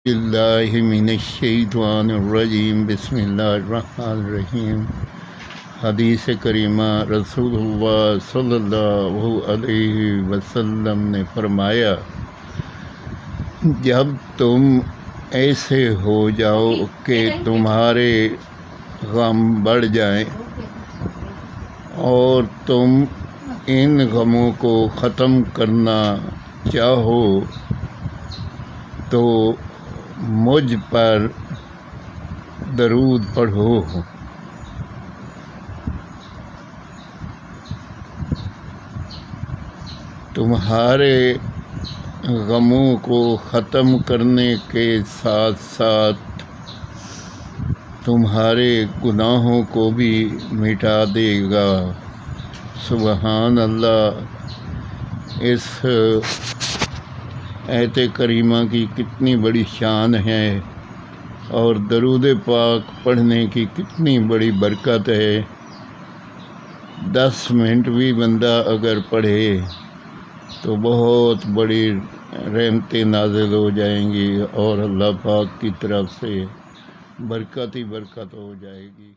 اللہ من الشیطان الرجیم بسم اللہ الرحمن الرحیم۔ حدیث کریمہ رسول اللہ صلی اللہ علیہ وسلم نے فرمایا، جب تم ایسے ہو جاؤ کہ تمہارے غم بڑھ جائیں اور تم ان غموں کو ختم کرنا چاہو تو مجھ پر درود پڑھو۔ تمہارے غموں کو ختم کرنے کے ساتھ ساتھ تمہارے گناہوں کو بھی مٹا دے گا۔ سبحان اللہ! اس آیت کریمہ کی کتنی بڑی شان ہے اور درود پاک پڑھنے کی کتنی بڑی برکت ہے۔ 10 منٹ بھی بندہ اگر پڑھے تو بہت بڑی رحمتیں نازل ہو جائیں گی اور اللہ پاک کی طرف سے برکت ہی برکت ہو جائے گی۔